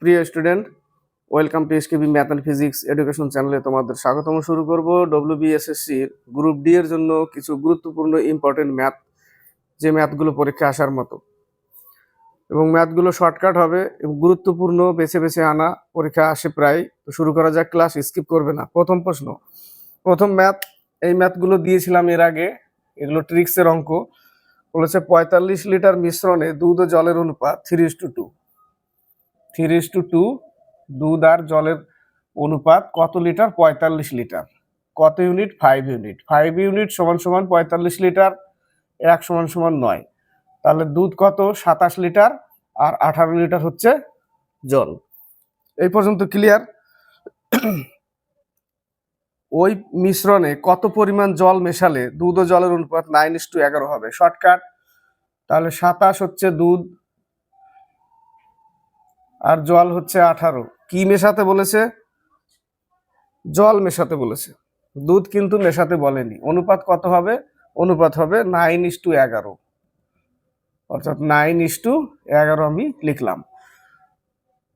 প্রিয় student, welcome to SKB math and physics education চ্যানেলে তোমাদের স্বাগতম। শুরু করব ডব্লিউবিএসএসসির গ্রুপ ডি এর জন্য কিছু গুরুত্বপূর্ণ ইম্পর্টেন্ট ম্যাথ, যে ম্যাথগুলো পরীক্ষা আসার মতো এবং ম্যাথগুলো শর্টকাট হবে এবং গুরুত্বপূর্ণ বেছে বেছে আনা, পরীক্ষা আসে প্রায়। তো শুরু করা যাক, ক্লাস স্কিপ করবে না। প্রথম প্রশ্ন, প্রথম ম্যাথ। এই ম্যাথগুলো দিয়েছিলাম এর আগে, এগুলো ট্রিক্সের অঙ্ক। বলেছে 45 লিটার মিশ্রণে দুধ ও জলের অনুপাত 3:2। 3:2 দুধ আর জলের অনুপাত কত লিটার? 45 লিটার। কত ইউনিট? 5 ইউনিট। 5 ইউনিট সমান সমান 45 লিটার, 1 সমান সমান 9। তাহলে দুধ কত? 27 লিটার, আর 18 লিটার হচ্ছে জল। এই পর্যন্ত ক্লিয়ার? ওই মিশ্রণে কত পরিমাণ জল মেশালে দুধ ও জলের অনুপাত 9:11 হবে? শর্টকাট। তাহলে 27 হচ্ছে দুধ আর জল হচ্ছে 18। কি মেশাতে বলেছে? জল মেশাতে বলেছে, দুধ কিন্তু মেশাতে বলেনি। অনুপাত কত হবে? অনুপাত হবে 9:11, অর্থাৎ 9:11 আমি লিখলাম।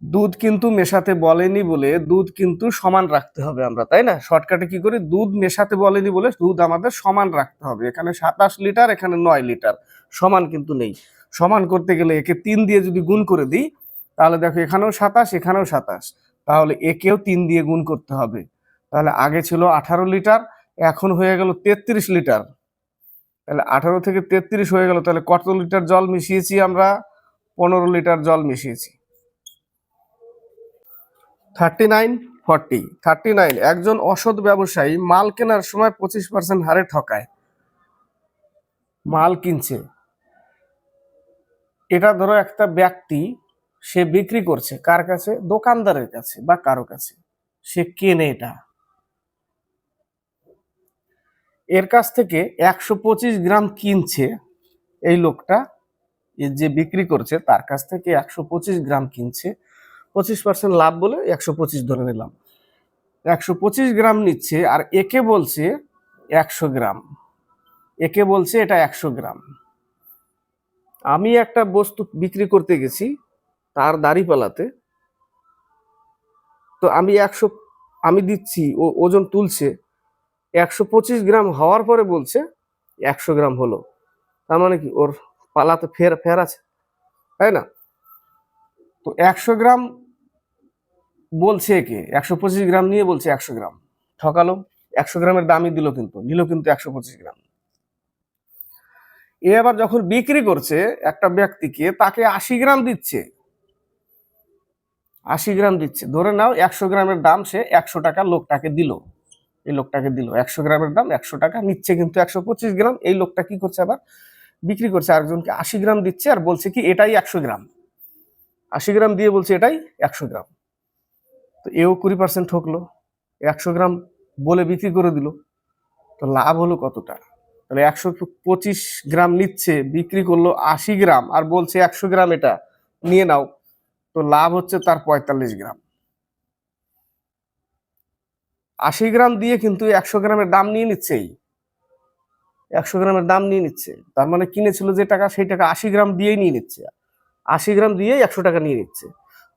দুধ কিন্তু মেশাতে বলেনি বলে দুধ কিন্তু সমান রাখতে হবে আমরা, তাই না? শর্টকাটে কি করি? দুধ মেশাতে বলেনি বলে দুধ আমাদের সমান রাখতে হবে। এখানে 27 লিটার, এখানে 9 লিটার, সমান কিন্তু নেই। সমান করতে গেলে একে 3 দিয়ে যদি গুণ করে দিই, তাহলে দেখো এখানেও 27, এখানেও 27, তাহলে একেও 3 দিয়ে গুণ করতে হবে। তাহলে আগে ছিল 18 লিটার, এখন হয়ে গেল 33 লিটার। তাহলে 18 থেকে 33 হয়ে গেল। তাহলে কত লিটার জল মিশিয়েছি আমরা? 15 লিটার জল মিশিয়েছি। 39, 40, 39। একজন অসৎ ব্যবসায়ী মাল কেনার সময় 25% হারে ঠকায়। মাল কিনছে, এটা ধরো একটা ব্যক্তি, সে বিক্রি করছে কার কাছে? দোকানদারের কাছে বা কারো কাছে। সে কেনে এটা, এর কাছ থেকে 125 গ্রাম কিনছে। এই লোকটা, যে বিক্রি করছে তার কাছ থেকে 125 গ্রাম কিনছে। 25% লাভ বলে 125 ধরে নিলাম। 125 গ্রাম নিচ্ছে, আর একে বলছে 100 গ্রাম। একে বলছে এটা 100 গ্রাম। আমি একটা বস্তু বিক্রি করতে গেছি তার দাড়িপাল্লাতে, তো আমি দিচ্ছি, ও ওজন তুলছে, 125 গ্রাম হওয়ার পরে বলছে 100 গ্রাম হলো। তার মানে কি ওর পালাতে ফের আছে, তাই না? তো 100 গ্রাম বলছে একে, 125 গ্রাম নিয়ে বলছে 100 গ্রাম। ঠকালো। 100 গ্রামের দামই দিল, কিন্তু নিল কিন্তু 125 গ্রাম। এ আবার যখন বিক্রি করছে একটা ব্যক্তিকে, তাকে 80 গ্রাম দিচ্ছে। 80 গ্রাম দিচ্ছে, ধরে নাও 100 গ্রামের দাম সে 100 টাকা লোকটাকে দিল। এই লোকটাকে দিল 100 গ্রামের দাম 100 টাকা, নিচ্ছে কিন্তু 125 গ্রাম। এই লোকটা কি করছে? আবার বিক্রি করছে আরেকজনকে 80 গ্রাম দিচ্ছে, আর বলছে কি এটাই 100 গ্রাম। 80 গ্রাম দিয়ে বলছে এটাই 100 গ্রাম। তো এও 20% ঠকলো, 100 গ্রাম বলে বিক্রি করে দিল। তো লাভ হলো কতটা? তাহলে 125 গ্রাম নিচ্ছে, বিক্রি করলো 80 গ্রাম, আর বলছে 100 গ্রাম এটা নিয়ে নাও। তো লাভ হচ্ছে তার 45 গ্রাম। 80 গ্রাম দিয়ে কিন্তু 100 গ্রামের দাম নিয়ে নিচ্ছেই। 100 গ্রামের দাম নিয়ে নিচ্ছে, তার মানে কিনেছিল যে টাকা, সেই টাকা 80 গ্রাম দিয়েই নিয়ে নিচ্ছে। 80 গ্রাম দিয়েই 100 টাকা নিয়ে নিচ্ছে।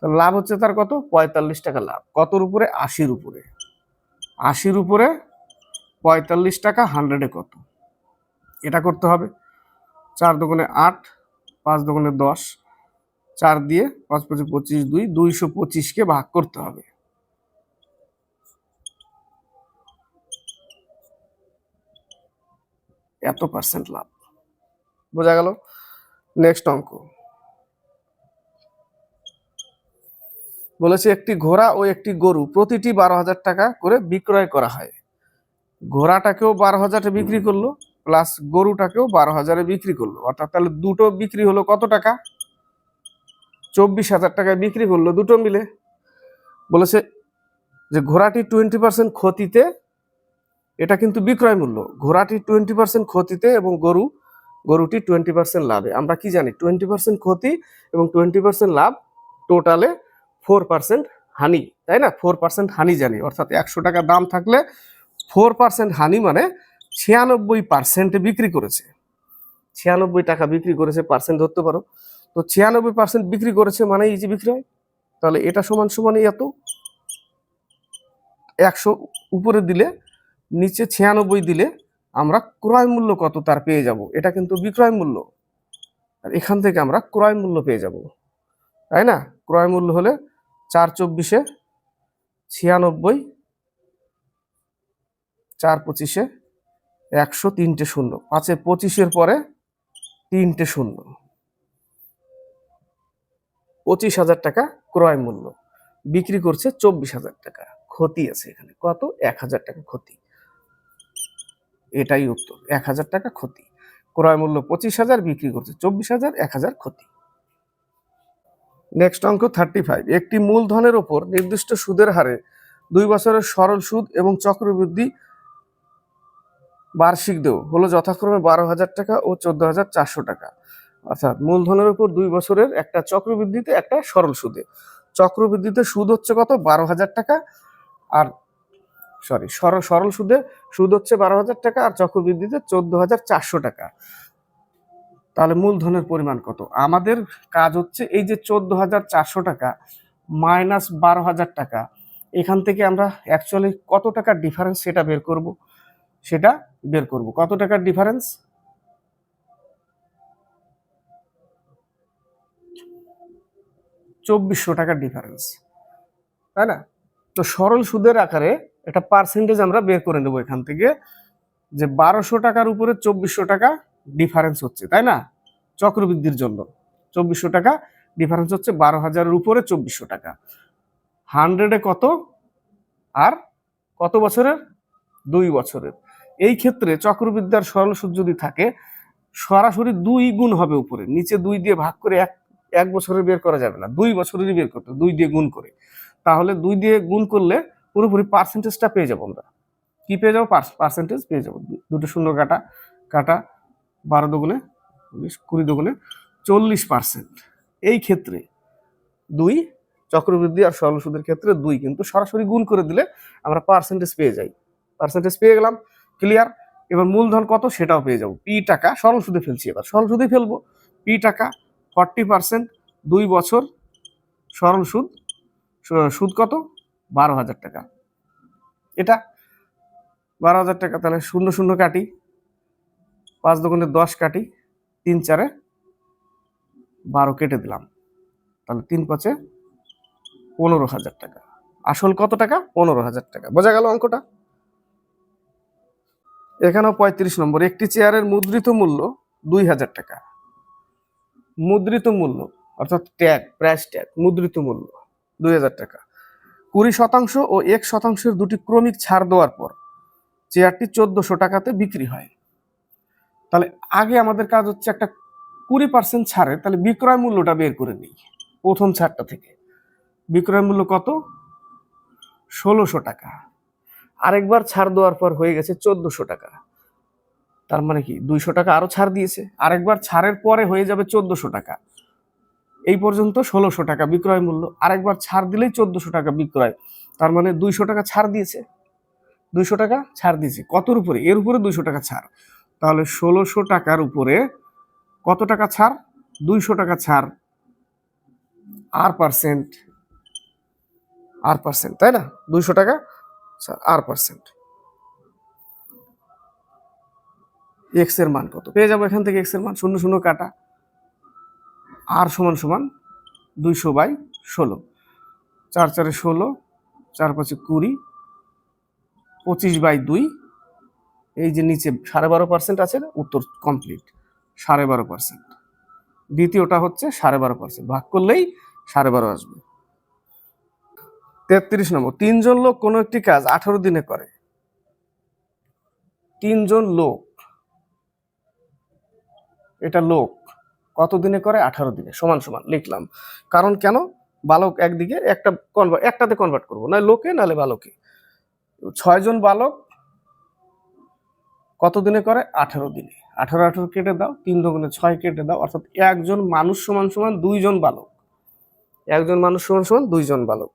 তো লাভ হচ্ছে তার কত? 45 টাকা লাভ। কতর উপরে? 80-র উপরে। 80-র উপরে 45 টাকা, 100-এ কত? এটা করতে হবে। 4 দুগুণে 8, 5 দুগুণে 10, 4 দিয়ে 5 5 25, 225-কে ভাগ করতে হবে। এত পার্সেন্ট লাভ। বোঝা গেল? নেক্সট অঙ্ক বলেছে একটি ঘোড়া ও একটি গরু প্রতিটি 12,000 টাকা করে বিক্রয় করা হয়। ঘোড়াটাকেও 12,000-এ বিক্রি করলো, প্লাস গরুটাকেও 12,000-এ বিক্রি করলো। অর্থাৎ তাহলে দুটো বিক্রি হলো কত টাকা? 24,000 টাকায় বিক্রি করলো দুটো মিলে। বলেছে যে ঘোড়াটি 20% ক্ষতিতে, এটা কিন্তু বিক্রয় মূল্য। ঘোড়াটি 20% ক্ষতিতে এবং গরুটি 20% লাভে। আমরা কি জানি? 20% ক্ষতি এবং 20% লাভ, টোটালে 4% হানি, তাই না? 4% হানি জানি। অর্থাৎ 100 টাকা দাম থাকলে 4% হানি, মানে 96% বিক্রি করেছে। 96 টাকা বিক্রি করেছে, পার্সেন্ট ধরতে পারো। তো 96% বিক্রি করেছে মানে এই যে বিক্রয়। তাহলে এটা সমান সমান এত, 100 উপরে দিলে নিচে 96 দিলে আমরা ক্রয় মূল্য কত তার পেয়ে যাব। এটা কিন্তু বিক্রয় মূল্য, আর এখান থেকে আমরা ক্রয় মূল্য পেয়ে যাব, তাই না? ক্রয় মূল্য হলে 4/24 96, 4/25 100, 3টে শূন্য, 5-এ 25-এর পরে 3টে শূন্য, 25,000 টাকা ক্রয় মূল্য, বিক্রি করছে 24,000 টাকা। ক্ষতি আছে এখানে কত? 1,000 টাকা ক্ষতি। এটাই উত্তর, 1,000 টাকা ক্ষতি। ক্রয় মূল্য 25,000, বিক্রি করছে 24,000, 1,000 ক্ষতি। নেক্সট অঙ্ক 35। একটি মূলধনের ওপর নির্দিষ্ট সুদের হারে 2 বছরের সরল সুদ এবং চক্রবৃদ্ধি বার্ষিক দেও হলো যথাক্রমে 12,000 টাকা ও 14,400 টাকা। অর্থাৎ মূলধনের উপর 2 বছরের একটা চক্রবৃদ্ধিতে একটা সরল সুদে। চক্রবৃদ্ধিতে সুদ হচ্ছে কত? 12,000 টাকা, আর সরল সুদে সুদ হচ্ছে 12,000 টাকা, আর চক্রবৃদ্ধিতে 14,400 টাকা। তাহলে মূলধনের পরিমাণ কত? আমাদের কাজ হচ্ছে এই যে 14,400 টাকা মাইনাস 12,000 টাকা, এখান থেকে আমরা অ্যাকচুয়ালি কত টাকার ডিফারেন্স সেটা বের করব। কত টাকার ডিফারেন্স? 2,400 টাকার ডিফারেন্স, তাই না? তো সরল সুদের আকারে একটা পার্সেন্টেজ আমরা বের করে নেব এখান থেকে, যে 1200 টাকার উপরে 2,400 টাকা ডিফারেন্স হচ্ছে, তাই না? চক্রবৃদ্ধির জন্য 2,400 টাকা ডিফারেন্স হচ্ছে, 12,000-এর উপরে 2,400 টাকা। 100-এ কত? আর কত বছরের? 2 বছরের। এই ক্ষেত্রে চক্রবৃদ্ধি আর সরল সুদ যদি থাকে, সরাসরি 2 গুণ হবে উপরে, নিচে 2 দিয়ে ভাগ করে এক বছরের বের করা যাবে না, 2 বছরেরই বের করতে, 2 দিয়ে গুণ করে। তাহলে 2 দিয়ে গুণ করলে পুরোপুরি পার্সেন্টেজটা পেয়ে যাবো আমরা। কি পেয়ে যাবো? পার্সেন্টেজ পেয়ে যাবো। দুটো শূন্য কাটা 12 দুগুণে 20 দুগুণে 40%। এই ক্ষেত্রে 2, চক্রবৃদ্ধি আর সরল সুদের ক্ষেত্রে 2, কিন্তু সরাসরি গুণ করে দিলে আমরা পার্সেন্টেজ পেয়ে যাই। পার্সেন্টেজ পেয়ে গেলাম, ক্লিয়ার। এবার মূলধন কত সেটাও পেয়ে যাবো। পি টাকা, সরল সুদে ফেলছি, এবার সরল সুদে ফেলবো। পি টাকা 40%, 2 বছর সরল সুদ, সুদ কত? 12,000 টাকা। এটা 12,000 টাকা। তাহলে শূন্য শূন্য কাটি, 5 দুগুণে 10 কাটি, 3-4-এ 12 কেটে দিলাম, তাহলে 3-5-এ 15,000 টাকা। আসল কত টাকা? 15,000 টাকা। বোঝা গেল অঙ্কটা? এখানেও 35 নম্বর। একটি চেয়ারের মুদ্রিত মূল্য 2,000 টাকা। মুদ্রিত মূল্য অর্থাৎ ট্যাগ, প্রাইস ট্যাগ, মুদ্রিত মূল্য 2,000 টাকা। 20% ও 1% দুটি ক্রমিক ছাড় দেওয়ার পর চেয়ারটি 1,400 টাকাতে বিক্রি হয়। তাহলে আগে আমাদের কাজ হচ্ছে একটা 20% ছাড়ে, তাহলে বিক্রয় মূল্যটা বের করে নিই প্রথম ছাড়টা থেকে। বিক্রয় মূল্য কত? 1,600 টাকা। আরেকবার ছাড় দেওয়ার পর হয়ে গেছে 1,400 টাকা। তার মানে কি 200 টাকা আরো ছাড় দিয়েছে, আরেকবার ছাড়ের পরে হয়ে যাবে 1,400 টাকা। এই পর্যন্ত 1,600 টাকা বিক্রয় মূল্য, আরেকবার ছাড় দিলেই 1,400 টাকা বিক্রয়। তার মানে 200 টাকা ছাড় দিয়েছে, 200 টাকা ছাড় দিয়েছে। কতর উপরে? এর উপরে 200 টাকা ছাড়। তাহলে 1,600 টাকার উপরে কত টাকা ছাড়? 200 টাকা ছাড়, আর পার্সেন্ট, তাই না? 200 টাকা আর পার্সেন্ট। এক্স এর মান কত পেয়ে যাবো এখান থেকে? এক্স এর মান শূন্য শূন্য কাটা, আর সমান সমান 200/16, 4-4-এ 16, 4-5-এ 20, 25/2। এই যে নিচে 12.5% আছে, উত্তর কমপ্লিট, 12.5%। দ্বিতীয়টা হচ্ছে 12.5%, ভাগ করলেই 12.5 আসবে। 33 নম্বর। 3 জন লোক কোনো একটি কাজ 18 দিনে করে। 3 জন লোক, এটা লোক কত দিনে করে? 18 দিনে। সমান সমান লিখলাম, কারণ কেন? বালক একদিকে, একটাতে কনভার্ট করবো, না লোকে নাহলে বালকে। 6 জন বালক কত দিনে করে? 18 দিনে। 18 কেটে দাও, 3 দুগুণে 6 কেটে দাও, অর্থাৎ একজন মানুষ সমান সমান 2 জন বালক। একজন মানুষ সমান সমান 2 জন বালক।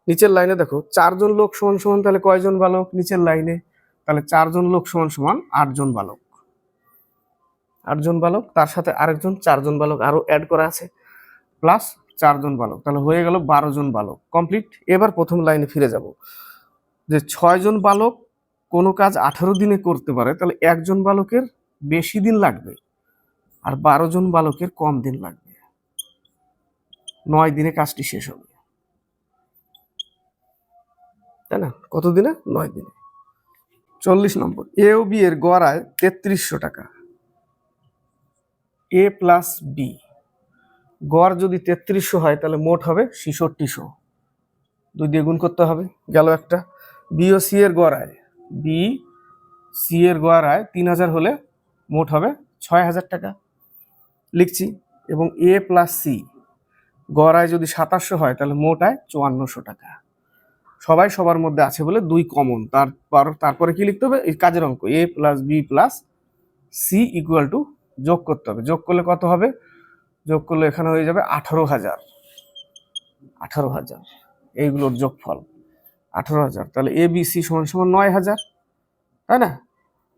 নিচের লাইনে দেখো 4 জন লোক সমান সমান তাহলে কয়জন বালক? নিচের লাইনে তাহলে 4 জন লোক সমান সমান 8 জন বালক। 8 জন বালক, তার সাথে আরেকজন 4 জন বালক আরো অ্যাড করা আছে, প্লাস 4 জন বালক, তাহলে হয়ে গেল 12 জন বালক কমপ্লিট। এবার প্রথম লাইনে ফিরে যাব, যে 6 জন বালক কোনো কাজ 18 দিনে করতে পারে, তাহলে একজন বালকের বেশি দিন লাগবে আর 12 জন বালকের কম দিন লাগবে, 9 দিনে কাজটি শেষ হবে, তাই না? কত দিনে? 9 দিনে। 40 নম্বর, এ ও বি এর গড় আয় 3300 টাকা। এ প্লাস বি গড় যদি 3300 হয় তাহলে মোট হবে 6600, 2 দিয়ে গুণ করতে হবে, গেল একটা। বি ও সি এর গড় আয়, বি সি এর গড় আয় 3000 হলে মোট হবে 6000 টাকা, লিখছি। এবং এ প্লাস সি গড় আয় যদি 2700 হয় তাহলে মোট আয় 5400 টাকা। সবাই সবার মধ্যে আছে বলে 2 কমন, তারপরে কি লিখতে হবে? এই কাজের অঙ্ক, A plus B plus C equal to যোগ করতে হবে। যোগ করলে কত হবে? যোগ করলে এখানে হয়ে যাবে 18,000, 18,000 এইগুলোর যোগফল 18,000। তাহলে এ বি সি সমান সমান 9,000, তাই না?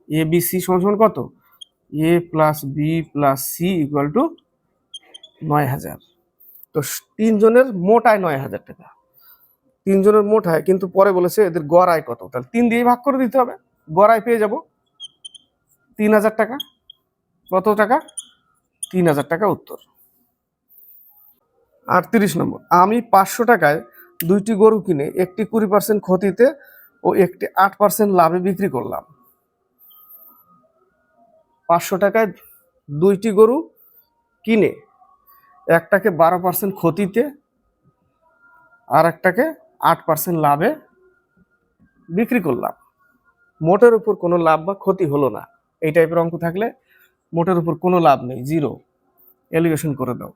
এ বি সি সমান সমান কত? A plus B plus C equal to 9,000। তো 3 জনের মোট আয় 9,000 টাকা, 3 জনের মোট আয়, কিন্তু পরে বলেছে এদের গড় আয় কত, তাহলে 3 দিয়ে ভাগ করে দিতে হবে, গড় আয় পেয়ে যাব 3,000 টাকা। কত টাকা? 3,000 টাকা উত্তর। 38 নম্বর, আমি 500 টাকায় 2টি গরু কিনে একটি 20% ক্ষতিতে ও একটি 8% লাভে বিক্রি করলাম। 500 টাকায় 2টি গরু কিনে একটাকে 12% ক্ষতিতে আর একটাকে 8% লাভে বিক্রি করলাম। মোটের উপর কোনো লাভ বা ক্ষতি হলো না, এই টাইপের অঙ্ক থাকলে মোটের উপর কোনো লাভ নেই, 0, এলিগেশন করে দাও।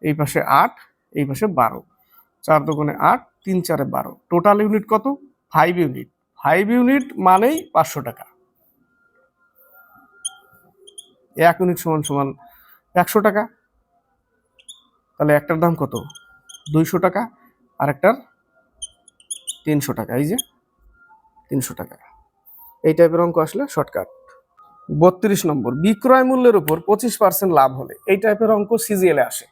এই পাশে 8, এই পাশে 12, 4 দুগুণে 8, 3 4 12, টোটাল ইউনিট কত? 5 ইউনিট। 5 ইউনিট মানেই 500 টাকা। 1 ইউনিট সমান সমান 100 টাকা, তাহলে একটার দাম কত? 200 টাকা, আর একটার 300 টাকা, এই যে 300 টাকা। এই টাইপের অঙ্ক আসলে শর্টকাট। 32 নম্বর, বিক্রয় মূল্যের উপর 25% লাভ হলে, এই টাইপের অঙ্ক সিজিএলে আসে।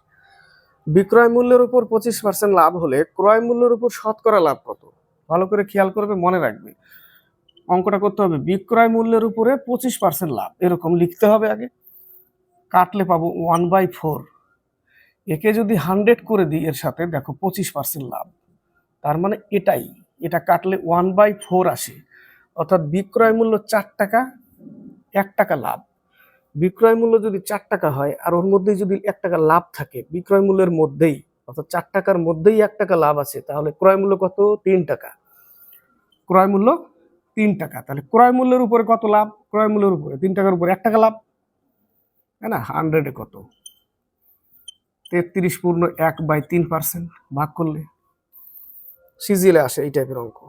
বিক্রয় মূল্যের উপর 25% লাভ হলে ক্রয় মূল্যের উপর শতকরা লাভ কত? ভালো করে খেয়াল করবে, মনে রাখবে। অঙ্কটা করতে হবে বিক্রয় মূল্যের উপরে 25% লাভ, এরকম লিখতে হবে আগে। কাটলে পাবো 1/4। একে যদি 100 করে দিই এর সাথে, দেখো 25% লাভ, তার মানে এটা কাটলে 1/4 আসে, অর্থাৎ বিক্রয় মূল্য 4 টাকা, 1 টাকা লাভ। বিক্রয় মূল্য যদি 4 টাকা হয় আর ওর মধ্যেই যদি 1 টাকা লাভ থাকে, বিক্রয় মূল্যের মধ্যেই, অর্থাৎ 4 টাকার মধ্যেই 1 টাকা লাভ আছে, তাহলে ক্রয় মূল্য কত? 3 টাকা। ক্রয় মূল্য 3 টাকা, তাহলে ক্রয় মূল্যের উপরে কত লাভ? ক্রয় মূল্যের উপরে 3 টাকার উপরে 1 টাকা লাভ, তাই না? 100-এ কত? 33.1/3% ভাগ করলে সিজিএলে আসে এই টাইপের অঙ্ক।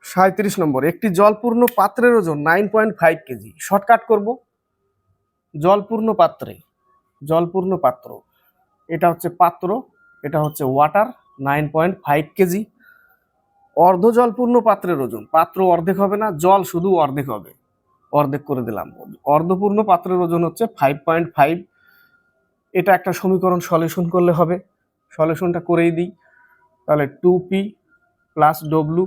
37 নম্বর, একটি জলপূর্ণ পাত্রের ওজন 9.5 কেজি। শর্টকাট করব, জলপূর্ণ পাত্র, এটা হচ্ছে পাত্র, এটা হচ্ছে ওয়াটার, 9.5 কেজি। অর্ধ জলপূর্ণ পাত্রের ওজন, পাত্র অর্ধেক হবে না, জল শুধু অর্ধেক হবে, অর্ধেক করে দিলাম। অর্ধপূর্ণ পাত্রের ওজন হচ্ছে 5.5। এটা একটা সমীকরণ সলিউশন করলে হবে, সলিউশনটা করেই দিই। তাহলে 2p প্লাস ডব্লু,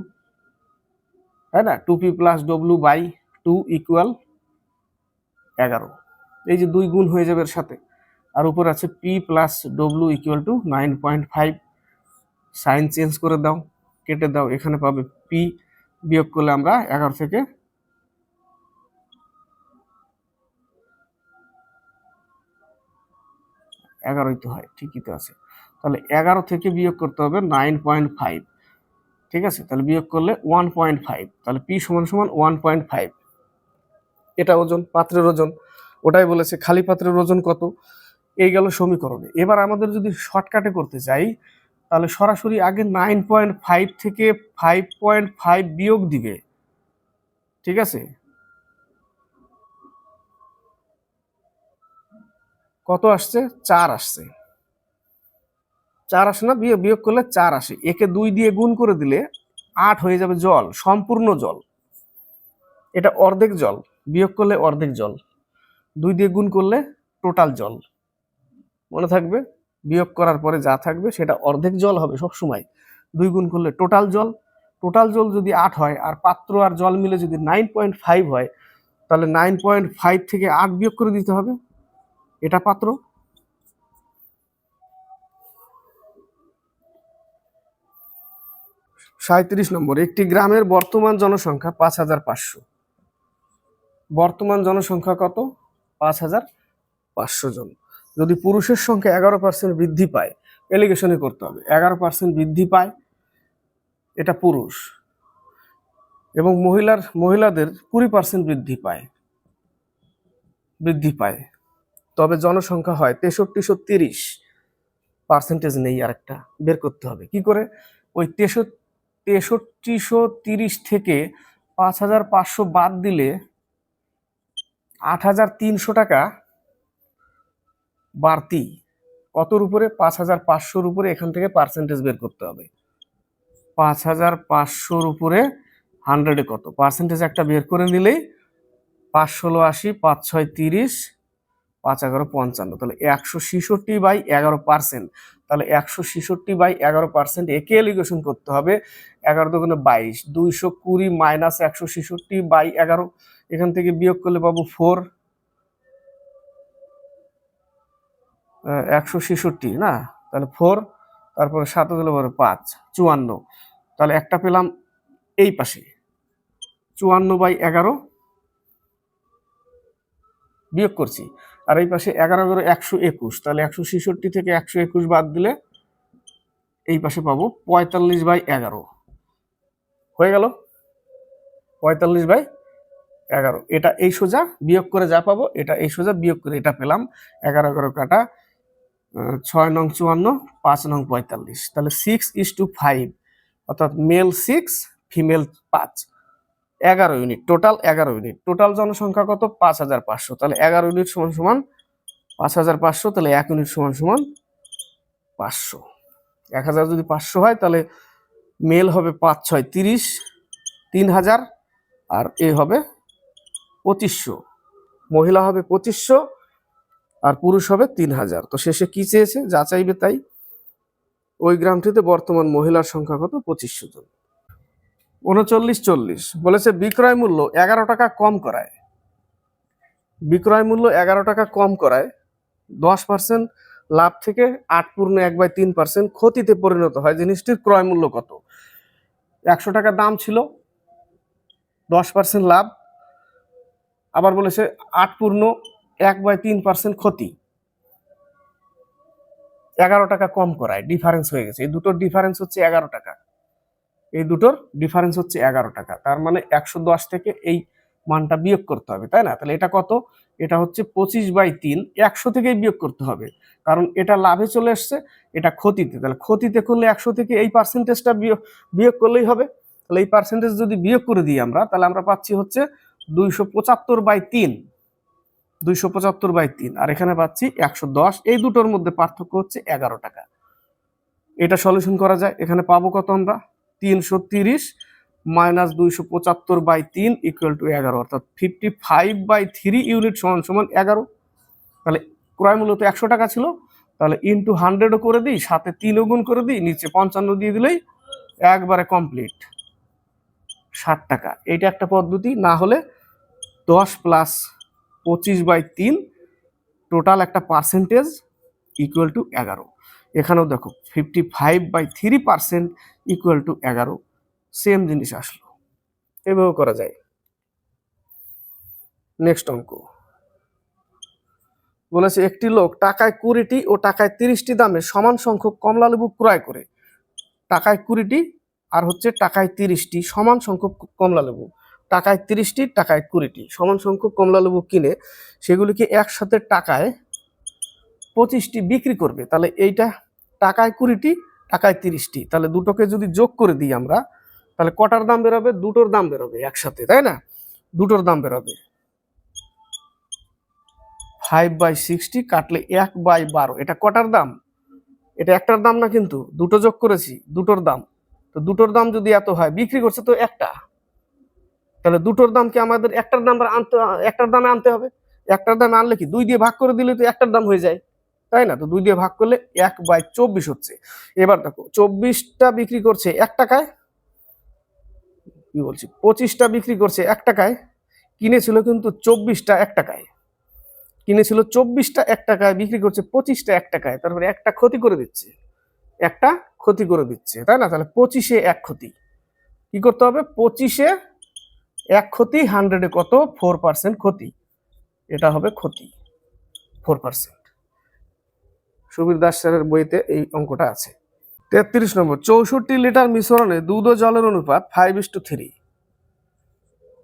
তাই না? 2p plus W by 2 equal 11। এই যে 2 গুণ হয়ে যাবে এর সাথে, আর উপর আছে p plus W equal to 9.5। Sign change করে দাও, কেটে দাও, এখানে পাবে p, বিয়োগ করলে আমরা 11 থেকে 11ই তো হয়, ঠিকই তো আছে। তাহলে 11 থেকে বিয়োগ করতে হবে 9.5, ঠিক আছে? তাহলে বিয়োগ করলে 1.5, তাহলে p সমান সমান 1.5। এটা ওজন, পাত্রের ওজন, ওটাই বলেছে। খালি পাত্রের ওজন কত? এই গেল সমীকরণে। এবার আমাদের যদি শর্টকাটে করতে চাই, তাহলে সরাসরি আগে 9.5 থেকে 5.5 বিয়োগ দিবে, ঠিক আছে? কত আসছে? 4 আসছে, 4 আসে না? বিয়োগ করলে 4 আসে। একে 2 দিয়ে গুণ করে দিলে 8 হয়ে যাবে জল, সম্পূর্ণ জল। এটা অর্ধেক জল, বিয়োগ করলে অর্ধেক জল, 2 দিয়ে গুণ করলে টোটাল জল, মনে থাকবে? বিয়োগ করার পরে যা থাকবে সেটা অর্ধেক জল হবে সব সময়। 2 গুণ করলে টোটাল জল যদি 8 হয় আর পাত্র আর জল মিলে যদি 9.5 হয়, তাহলে 9.5 থেকে 8 বিয়োগ করে দিতে হবে, এটা পাত্র। 37 নম্বর, একটি গ্রামের বর্তমান জনসংখ্যা 5500। বর্তমান জনসংখ্যা কত? 5500 জন। যদি পুরুষের সংখ্যা 11% বৃদ্ধি পায়, এলিগেশনে করতে হবে, 11% বৃদ্ধি পায়, এটা পুরুষ, এবং মহিলাদের 20% বৃদ্ধি পায়, তবে জনসংখ্যা হয় 6330। পার্সেন্টেজ নেই, আরেকটা বের করতে হবে কি করে? ওই 6330 থেকে 5500 বাদ দিলে 8300 টাকা বাড়তি, কতর উপরে? 5500-র উপরে। এখান থেকে পার্সেন্টেজ বের করতে হবে। 5500-র উপরে 100-এ কত? পার্সেন্টেজ একটা বের করে নিলেই 5-16-80, 5-6-30, 5-11-55, তাহলে 166/11%। তাহলে 166/11%, একে এলিগেশন করতে হবে। 11 দুগুণে 22, 220 মাইনাস 166/11, এখান থেকে বিয়োগ করলে পাবো 4, 166 না, তাহলে 4, তারপরে 7 দিলে পরে 5, 54। তাহলে একটা পেলাম এই পাশে, 54/11 বিয়োগ করছি, আর এই পাশে 11 121, তাহলে 166 থেকে 121 বাদ দিলে এই পাশে পাবো 45/11। হয়ে গেল 45/11। এটা এই সোজা বিয়োগ করে যা পাবো, এটা এই সোজা বিয়োগ করে এটা পেলাম। 11 কাটা 6 নং 54, 5 নং 45, তাহলে 6:5, অর্থাৎ male 6 female 5। 11 unit, total 11 unit. Total জনসংখ্যা কত? 5500। তাহলে 11 ইউনিট সমান সমান 5500, তাহলে 1 ইউনিট সমান সমান 500। 1000 যদি 500 হয়, তাহলে মেল হবে 5-6-30, 3000, আর এ হবে 2500। মহিলা হবে 2500 আর পুরুষ হবে 3000। তো শেষে কি চেয়েছে? যা চাইবে তাই। ওই গ্রামটিতে বর্তমান মহিলার সংখ্যা কত? 2500 জন। 39-40 বলেছে বিক্রয় মূল্য 11 টাকা কম করায়। বিক্রয় মূল্য 11 টাকা কম করায় 10% লাভ থেকে 8.1/3% ক্ষতিতে পরিণত হয়। জিনিসটির ক্রয় মূল্য কত? 100 টাকা দাম ছিল, 10% লাভ, আবার বলেছে 8.1/3% ক্ষতি। 11 টাকা কম করায়, ডিফারেন্স হয়ে গেছে। এই দুটোর ডিফারেন্স হচ্ছে 11 টাকা। তার মানে 110 থেকে এই মানটা বিয়োগ করতে হবে, তাই না? তাহলে এটা কত? এটা হচ্ছে 25/3। 100 থেকেই বিয়োগ করতে হবে, কারণ এটা লাভে চলে আসছে, এটা ক্ষতিতে। তাহলে ক্ষতিতে করলে 100 থেকে এই পার্সেন্টেজটা বিয়োগ করলেই হবে। তাহলে এই পার্সেন্টেজ যদি বিয়োগ করে দিই আমরা, তাহলে আমরা পাচ্ছি হচ্ছে 275/3। 275/3, আর এখানে পাচ্ছি 110। এই দুটোর মধ্যে পার্থক্য হচ্ছে 11 টাকা। এটা সলিউশন করা যায়। এখানে পাবো কত আমরা? 330 মাইনাস 275/3 ইকুয়াল টু 11, অর্থাৎ 55/3 ইউনিট সমান সমান 11। তাহলে ক্রয় মূল্য তো 100 টাকা ছিল, তাহলে ইন্টু 100ও করে দিই, সাথে 3ও গুণ করে দিই, নিচে 55 দিয়ে দিলেই একবারে কমপ্লিট 60 টাকা। এইটা একটা পদ্ধতি। না হলে 10 প্লাস 25/3 টোটাল একটা পার্সেন্টেজ ইকুয়াল টু 11। এখানেও দেখো 55/3% ইকুয়াল টু 11, সেম জিনিস আসলো। এভাবে করা যায়। নেক্সট অঙ্ক বলেছে একটি লোক টাকায় 20টি ও টাকায় 30টি দামে সমান সংখ্যক কমলালেবু ক্রয় করে। টাকায় 20টি আর হচ্ছে টাকায় 30টি সমান সংখ্যক কমলালেবু, টাকায় 30টি টাকায় 20টি সমান সংখ্যক কমলালেবু কিনে সেগুলিকে একসাথে টাকায় 25টি বিক্রি করবে। তাহলে এইটা টাকায় 20টি টাকায় 30টি, তাহলে দুটোকে যদি যোগ করে দিই আমরা, তাহলে কটার দাম বেরোবে? দুটোর দাম বেরোবে একসাথে, তাই না? দুটোর দাম বেরোবে 5/60 কাটলে 1/12। এটা কটার দাম? এটা একটার দাম না, কিন্তু দুটো যোগ করেছি, দুটোর দাম। তো দুটোর দাম যদি এত হয়, বিক্রি করছে তো একটা, তাহলে দুটোর দামকে আমাদের একটার দামে আনতে হবে। একটার দামে আনলে কি 2 দিয়ে ভাগ করে দিলে তো একটার দাম হয়ে যায়। তাই না? তো 2 দিয়ে ভাগ করলে 1/24 হচ্ছে। এবার দেখো 24টা বিক্রি করছে 1 টাকায়, কি বলছি 25টা বিক্রি করছে 1 টাকায়, কিনেছিল কিন্তু 24টা 1 টাকায়, কিনেছিল 24টা 1 টাকায়, বিক্রি করছে 25টা 1 টাকায়, তারপরে একটা ক্ষতি করে দিচ্ছে, একটা ক্ষতি করে দিচ্ছে, তাই না? তাহলে 25-এ 1 ক্ষতি, কি করতে হবে? 25-এ 1 ক্ষতি, 100-এ কত? 4% ক্ষতি, এটা হবে ক্ষতি 4%। সুবীর দাস স্যারের বইতে এই অঙ্কটা আছে। 33 নম্বর, 64 লিটার মিশ্রণে দুধ ও জলের অনুপাত 5:3।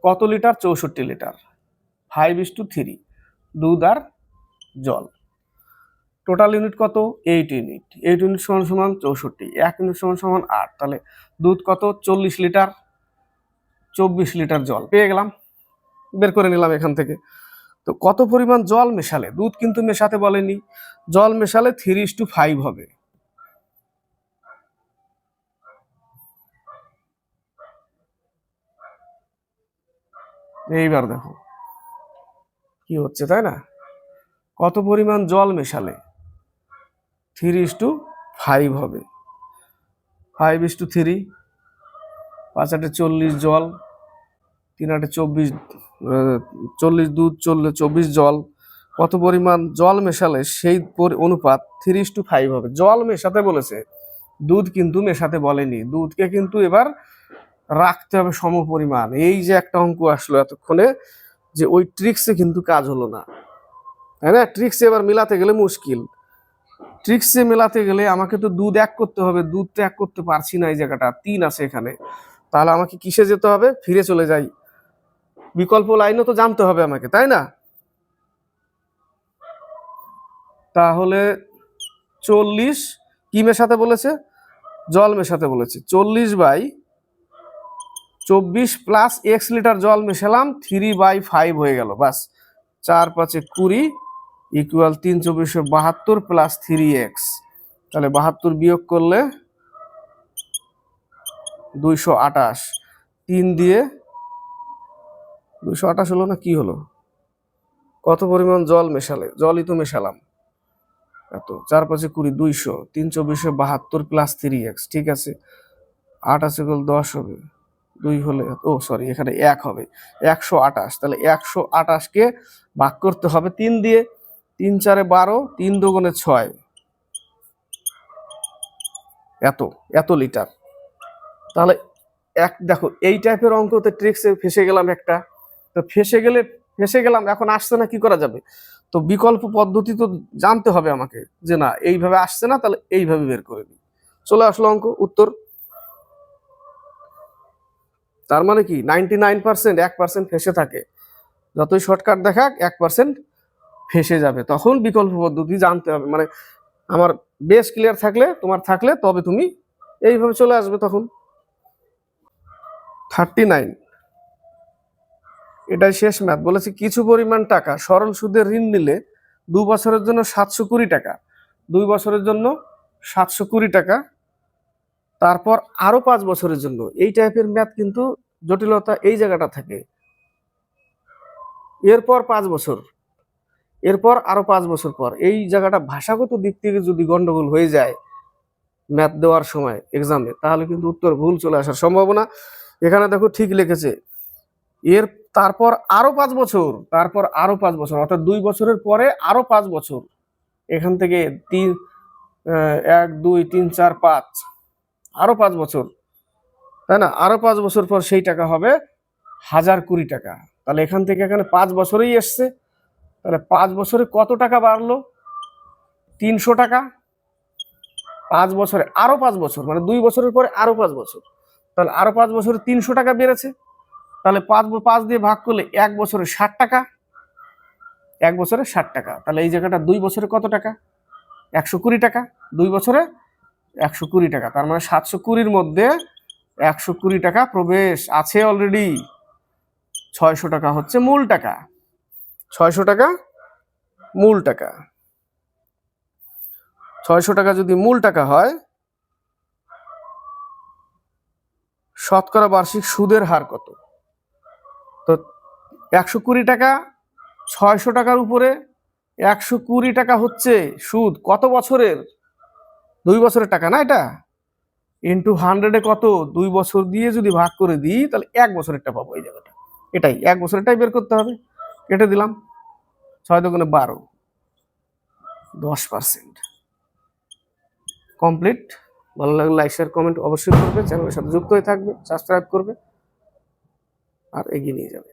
কত লিটার? 64 লিটার, 5:3, দুধ আর জল। টোটাল ইউনিট কত? 8 ইউনিট। 8 ইউনিট সমান সমান 64, 1 ইউনিট সমান সমান 8, তাহলে দুধ কত? 40 লিটার, 24 লিটার জল পেয়ে গেলাম, বের করে নিলাম এখান থেকে। তো কত পরিমাণ জল মেশালে, দুধ কিন্তু মেশাতে বলেনি, জল মেশালে 3:5 হবে। এইবার দেখো কি হচ্ছে, তাই না? কত পরিমাণ জল মেশালে 3:5 হবে। 5:3, 5 × 8 = 40 জল, 3 × 8 = 24, 40 দুধ, 24 জল। কত পরিমাণ জল মেশালে সেই অনুপাত 3:5 হবে। জল মেশাতে বলেছে, দুধ কিন্তু মেশাতে বলেনি। দুধকে কিন্তু এবার রাখতে হবে সম পরিমাণ। এই যে একটা অঙ্ক আসলো এতক্ষণে, যে ওই ট্রিক্সে কিন্তু কাজ হলো না, তাই না? ট্রিক্সে এবার মিলাতে গেলে মুশকিল। ট্রিক্সে মেলাতে গেলে আমাকে তো দুধ 1 করতে হবে, দুধ তো 1 করতে পারছি না, এই জায়গাটা 3 আছে এখানে, তাহলে আমাকে কিসে যেতে হবে? ফিরে চলে যাই, বিকল্প লাইনও তো জানতে হবে আমাকে, তাই না? তাহলে 40 কি মেশাতে বলেছে? জল মেশাতে বলেছে। 40/24 প্লাস x লিটার জল মেশালাম, 3/5 হয়ে গেল, বাস। 4 × 5 = 20 ইকুয়াল 3 × 24 = 72 প্লাস 3x, তাহলে 72 বিয়োগ করলে 228, 3 দিয়ে 228 হলো না, কি হলো? কত পরিমাণ জল মেশালে? জলই তো মেশালাম এত। 4 × 5 = 20, 200, 3 × 24 = 72 প্লাস 3x, ঠিক আছে। 8 আছে 10 হবে, 2 হলে সরি এখানে 1 হবে, 128। তাহলে 128কে ভাগ করতে হবে 3 দিয়ে, 3 × 4 = 12, 3 × 2 = 6, এত লিটার। তাহলে দেখো এই টাইপের অঙ্কতে ট্রিক্সে ফেসে গেলাম একটা। তো ফেসে গেলাম, এখন আসছে না, কি করা যাবে? তো বিকল্প পদ্ধতি তো জানতে হবে আমাকে, যে না এইভাবে আসছে না, তাহলে এইভাবে বের করে দিই। চলে আসলো অঙ্ক উত্তর। তার মানে কি 99% 1% ফেসে থাকে, যতই শর্টকাট দেখাক 1% ফেসে যাবে। তখন বিকল্প পদ্ধতি জানতে হবে, মানে আমার বেস ক্লিয়ার থাকলে, তোমার থাকলে, তবে তুমি এইভাবে চলে আসবে তখন। 39, এটাই শেষ ম্যাথ। বলেছে কিছু পরিমাণ টাকা সরল সুদে ঋণ নিলে 2 বছরের জন্য 720 টাকা, 2 বছরের জন্য 720 টাকা, তারপর আরো 5 বছরের জন্য। এই টাইপের ম্যাথ কিন্তু জটিলতা এই জায়গাটা থাকে। এরপর 5 বছর, এরপর আরো 5 বছর পর, এই জায়গাটা ভাষাগত দিক থেকে যদি গন্ডগোল হয়ে যায় ম্যাথ দেওয়ার সময় এক্সামে, তাহলে কিন্তু উত্তর ভুল চলে আসার সম্ভাবনা। এখানে দেখো ঠিক লিখেছে, এর তারপর আরো 5 বছর, তারপর আরো 5 বছর, অর্থাৎ 2 বছরের পরে আরো 5 বছর। এখান থেকে 1 2 3 4 5, আরো 5 বছর, তাই না? আরো 5 বছর পর সেই টাকা হবে 1020 টাকা। তাহলে এখান থেকে এখানে 5 বছরেই এসছে, তাহলে 5 বছরে কত টাকা বাড়লো? 300 টাকা। 5 বছরে আরো 5 বছর, মানে 2 বছরের পরে আরো 5 বছর, তাহলে আরো 5 বছরে 300 টাকা বেড়েছে। তাহলে 5 দিয়ে ভাগ করলে 1 বছরে 60 টাকা, 1 বছরে 60 টাকা। তাহলে এই জায়গাটা 2 বছরে কত টাকা? 120 টাকা। 2 বছরে 120 টাকা, তার মানে 720-র মধ্যে 120 টাকা প্রবেশ আছে অলরেডি। 600 টাকা হচ্ছে মূল টাকা, 600 টাকা মূল টাকা। 600 টাকা যদি মূল টাকা হয়, শতকরা বার্ষিক সুদের হার কত? তো 120 টাকা 600 টাকার উপরে 120 টাকা হচ্ছে সুদ, কত বছরের? 2 বছরের টাকা না এটা, ইন্টু 100-এ কত, 2 বছর দিয়ে যদি ভাগ করে দিই তাহলে 1 বছরেরটা পাবো এই জায়গাটা। এটাই 1 বছরেরটাই বের করতে হবে। কেটে দিলাম, 6 × 2 = 12, 10%। কমপ্লিট। ভালো লাগলে লাইক শেয়ার কমেন্ট অবশ্যই করবে, চ্যানেলের সাথে যুক্ত হয়ে থাকবে, সাবস্ক্রাইব করবে আর এগিয়ে নিয়ে যাবে।